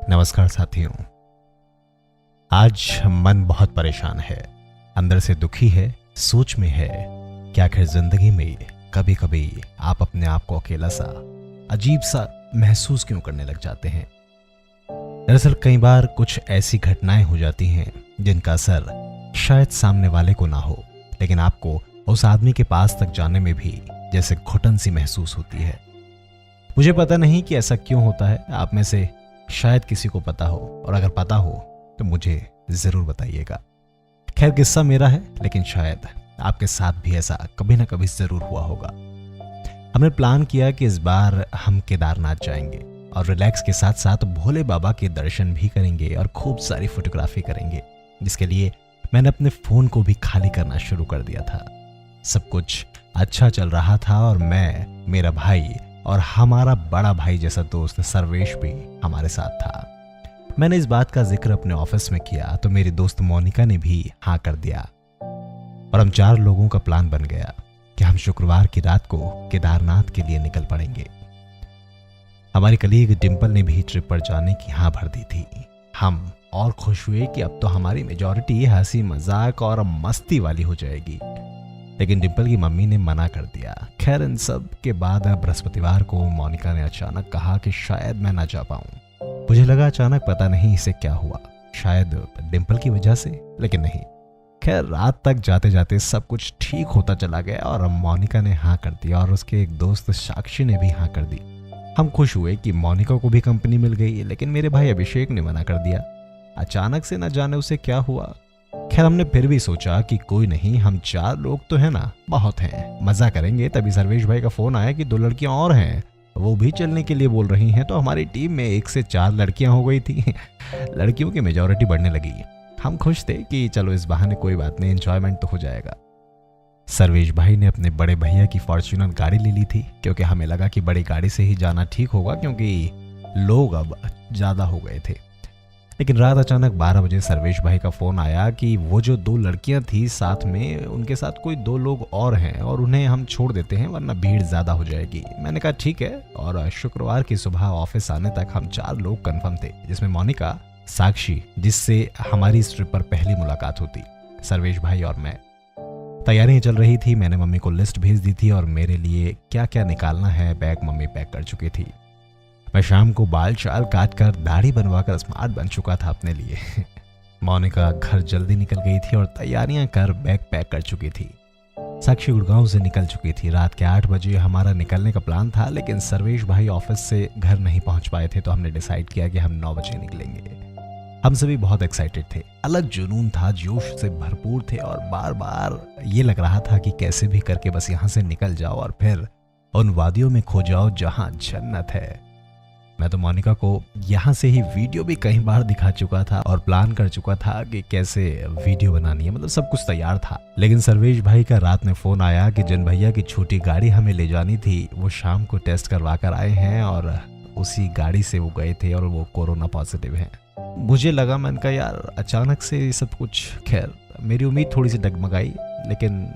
नमस्कार साथियों। आज मन बहुत परेशान है, अंदर से दुखी है, सोच में है कि आखिर जिंदगी में कभी कभी आप अपने आप को अकेला सा, अजीब सा महसूस क्यों करने लग जाते हैं। दरअसल कई बार कुछ ऐसी घटनाएं हो जाती हैं जिनका असर शायद सामने वाले को ना हो, लेकिन आपको उस आदमी के पास तक जाने में भी जैसे घुटन सी महसूस होती है। मुझे पता नहीं कि ऐसा क्यों होता है, आप में से शायद किसी को पता हो, और अगर पता हो तो मुझे जरूर बताइएगा। खैर किस्सा मेरा है, लेकिन शायद आपके साथ भी ऐसा कभी ना कभी जरूर हुआ होगा। हमने प्लान किया कि इस बार हम केदारनाथ जाएंगे और रिलैक्स के साथ साथ भोले बाबा के दर्शन भी करेंगे और खूब सारी फोटोग्राफी करेंगे, जिसके लिए मैंने अपने फोन को भी खाली करना शुरू कर दिया था। सब कुछ अच्छा चल रहा था और मैं, मेरा भाई और हमारा बड़ा भाई जैसा दोस्त सर्वेश भी हमारे साथ था। मैंने इस बात का जिक्र अपने ऑफिस में किया तो मेरी दोस्त मोनिका ने भी हाँ कर दिया और हम 4 लोगों का प्लान बन गया कि हम शुक्रवार की रात को केदारनाथ के लिए निकल पड़ेंगे। हमारी कलीग डिंपल ने भी ट्रिप पर जाने की हाँ भर दी थी। हम और खुश हुए कि अब तो हमारी मेजॉरिटी हंसी मजाक और मस्ती वाली हो जाएगी, लेकिन डिंपल की मम्मी ने मना कर दिया। खैर इन सब के बाद बृहस्पतिवार को मोनिका ने अचानक कहा कि शायद मैं ना जा पाऊं। मुझे लगा अचानक पता नहीं इसे क्या हुआ, शायद डिंपल की वजह से, लेकिन नहीं। खैर रात तक जाते जाते सब कुछ ठीक होता चला गया और मोनिका ने हाँ कर दिया और उसके एक दोस्त साक्षी ने भी हाँ कर दी। हम खुश हुए कि मोनिका को भी कंपनी मिल गई, लेकिन मेरे भाई अभिषेक ने मना कर दिया। अचानक से न जाने उसे क्या हुआ। खैर हमने फिर भी सोचा कि कोई नहीं, हम 4 लोग तो है ना, बहुत हैं, मजा करेंगे। तभी सर्वेश भाई का फोन आया कि 2 लड़कियां और हैं, वो भी चलने के लिए बोल रही हैं। तो हमारी टीम में 1 से 4 लड़कियां हो गई थी। लड़कियों की मेजॉरिटी बढ़ने लगी। हम खुश थे कि चलो इस बहाने कोई बात नहीं, एंजॉयमेंट तो हो जाएगा। सर्वेश भाई ने अपने बड़े भैया की फॉर्च्यूनर गाड़ी ले ली थी, क्योंकि हमें लगा कि बड़ी गाड़ी से ही जाना ठीक होगा, क्योंकि लोग अब ज्यादा हो गए थे। लेकिन रात अचानक 12 बजे सर्वेश भाई का फोन आया कि वो जो 2 लड़कियां थी साथ में, उनके साथ कोई 2 लोग और हैं और उन्हें हम छोड़ देते हैं वरना भीड़ ज्यादा हो जाएगी। मैंने कहा ठीक है, और शुक्रवार की सुबह ऑफिस आने तक हम 4 लोग कंफर्म थे, जिसमें मोनिका, साक्षी जिससे हमारी इस ट्रिप पर पहली मुलाकात होती, सर्वेश भाई और मैं। तैयारियां चल रही थी। मैंने मम्मी को लिस्ट भेज दी थी और मेरे लिए क्या क्या निकालना है बैग मम्मी पैक कर चुकी थी। मैं शाम को बाल चाल काट कर, दाढ़ी बनवाकर स्मार्ट बन चुका था अपने लिए। मोनिका घर जल्दी निकल गई थी और तैयारियां कर बैग पैक कर चुकी थी। साक्षी गुड़गांव से निकल चुकी थी। रात के 8 बजे हमारा निकलने का प्लान था, लेकिन सर्वेश भाई ऑफिस से घर नहीं पहुंच पाए थे, तो हमने डिसाइड किया कि हम 9 बजे निकलेंगे। हम सभी बहुत एक्साइटेड थे, अलग जुनून था, जोश से भरपूर थे और बार बार ये लग रहा था कि कैसे भी करके बस यहाँ से निकल जाओ और फिर उन वादियों में खो जाओ जहाँ जन्नत है। मैं तो मोनिका को यहाँ से ही वीडियो भी कई बार दिखा चुका था और प्लान कर चुका था कि कैसे वीडियो बनानी है, मतलब सब कुछ तैयार था। लेकिन सर्वेश भाई का रात में फोन आया कि जिन भैया की छोटी गाड़ी हमें ले जानी थी वो शाम को टेस्ट करवा कर आए हैं और उसी गाड़ी से वो गए थे और वो कोरोना पॉजिटिव हैं। मुझे लगा, मैंने कहा यार अचानक से सब कुछ। खैर मेरी उम्मीद थोड़ी सी डगमगाई, लेकिन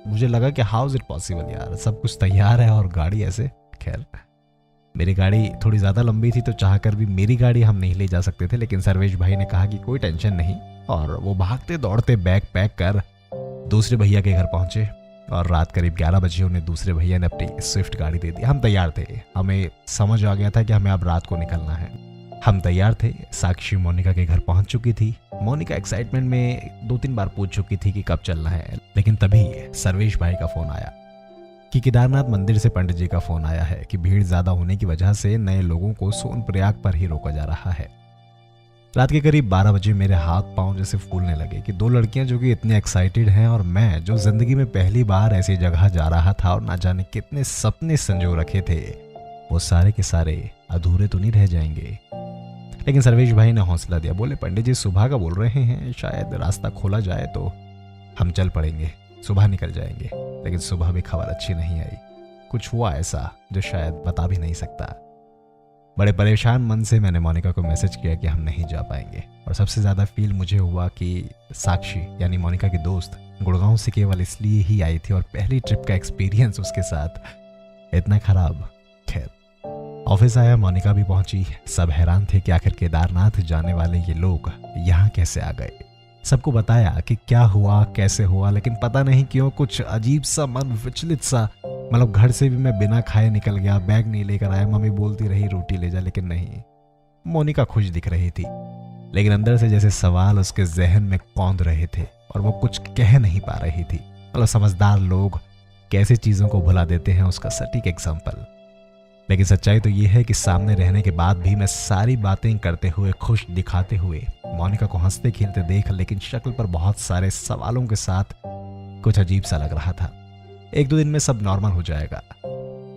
मुझे लगा कि हाउ इज इट पॉसिबल यार, सब कुछ तैयार है और गाड़ी ऐसे। खैर मेरी गाड़ी थोड़ी ज़्यादा लंबी थी तो चाहकर भी मेरी गाड़ी हम नहीं ले जा सकते थे, लेकिन सर्वेश भाई ने कहा कि कोई टेंशन नहीं, और वो भागते दौड़ते बैग पैक कर दूसरे भैया के घर पहुंचे और रात करीब 11 बजे उन्हें दूसरे भैया ने अपनी स्विफ्ट गाड़ी दे दी। हम तैयार थे, हमें समझ आ गया था कि हमें अब रात को निकलना है। हम तैयार थे। साक्षी मोनिका के घर पहुंच चुकी थी। मोनिका एक्साइटमेंट में 2-3 बार पूछ चुकी थी कि कब चलना है, लेकिन तभी सर्वेश भाई का फोन आया कि केदारनाथ मंदिर से पंडित जी का फोन आया है कि भीड़ ज्यादा होने की वजह से नए लोगों को सोनप्रयाग पर ही रोका जा रहा है। रात के करीब 12 बजे मेरे हाथ पांव जैसे फूलने लगे कि 2 लड़कियां जो कि इतनी एक्साइटेड हैं और मैं जो जिंदगी में पहली बार ऐसी जगह जा रहा था और ना जाने कितने सपने संजो रखे थे, वो सारे के सारे अधूरे तो नहीं रह जाएंगे। लेकिन सर्वेश भाई ने हौसला दिया, बोले पंडित जी सुबह का बोल रहे हैं, शायद रास्ता खोला जाए तो हम चल पड़ेंगे, सुबह निकल जाएंगे। लेकिन सुबह भी खबर अच्छी नहीं आई। कुछ हुआ ऐसा जो शायद बता भी नहीं सकता। बड़े परेशान मन से मैंने मोनिका को मैसेज किया कि हम नहीं जा पाएंगे, और सबसे ज्यादा फील मुझे हुआ कि साक्षी यानी मोनिका की दोस्त गुड़गांव से केवल इसलिए ही आई थी और पहली ट्रिप का एक्सपीरियंस उसके साथ इतना खराब। खैर ऑफिस आया, मोनिका भी पहुंची। सब हैरान थे कि आखिर केदारनाथ जाने वाले ये लोग यहाँ कैसे आ गए। सबको बताया कि क्या हुआ कैसे हुआ, लेकिन पता नहीं क्यों कुछ अजीब सा मन विचलित सा। मतलब घर से भी मैं बिना खाए निकल गया, बैग नहीं लेकर आया, मम्मी बोलती रही रोटी ले जा, लेकिन नहीं। मोनिका खुश दिख रही थी, लेकिन अंदर से जैसे सवाल उसके जहन में कौंध रहे थे और वो कुछ कह नहीं पा रही थी। मतलब समझदार लोग कैसे चीजों को भुला देते हैं, उसका सटीक एग्जाम्पल। लेकिन सच्चाई तो ये है कि सामने रहने के बाद भी मैं सारी बातें करते हुए, खुश दिखाते हुए मोनिका को हंसते खेलते देख, लेकिन शक्ल पर बहुत सारे सवालों के साथ कुछ अजीब सा लग रहा था। 1-2 दिन में सब नॉर्मल हो जाएगा।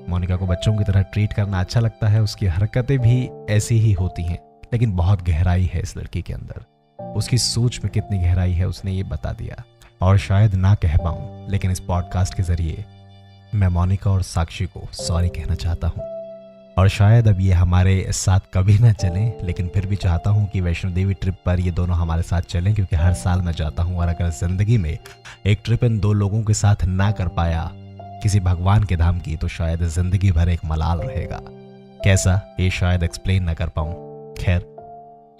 मोनिका को बच्चों की तरह ट्रीट करना अच्छा लगता है, उसकी हरकतें भी ऐसी ही होती हैं, लेकिन बहुत गहराई है इस लड़की के अंदर। उसकी सोच में कितनी गहराई है उसने ये बता दिया। और शायद ना कह पाऊं, लेकिन इस पॉडकास्ट के जरिए मैं मोनिका और साक्षी को सॉरी कहना चाहता हूं। और शायद अब ये हमारे साथ कभी ना चलें, लेकिन फिर भी चाहता हूं कि वैष्णो देवी ट्रिप पर ये दोनों हमारे साथ चलें, क्योंकि हर साल मैं जाता हूं और अगर जिंदगी में एक ट्रिप इन 2 लोगों के साथ ना कर पाया किसी भगवान के धाम की, तो शायद जिंदगी भर एक मलाल रहेगा। कैसा, ये शायद एक्सप्लेन ना कर पाऊं। खैर,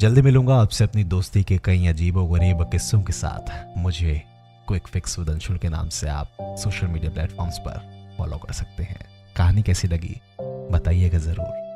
जल्दी मिलूंगा आपसे अपनी दोस्ती के कई अजीबो-गरीब किस्सों के साथ। मुझे क्विक फिक्स विद अंशुल के नाम से आप सोशल मीडिया प्लेटफॉर्म्स पर फॉलो कर सकते हैं। कहानी कैसी लगी बताइएगा जरूर।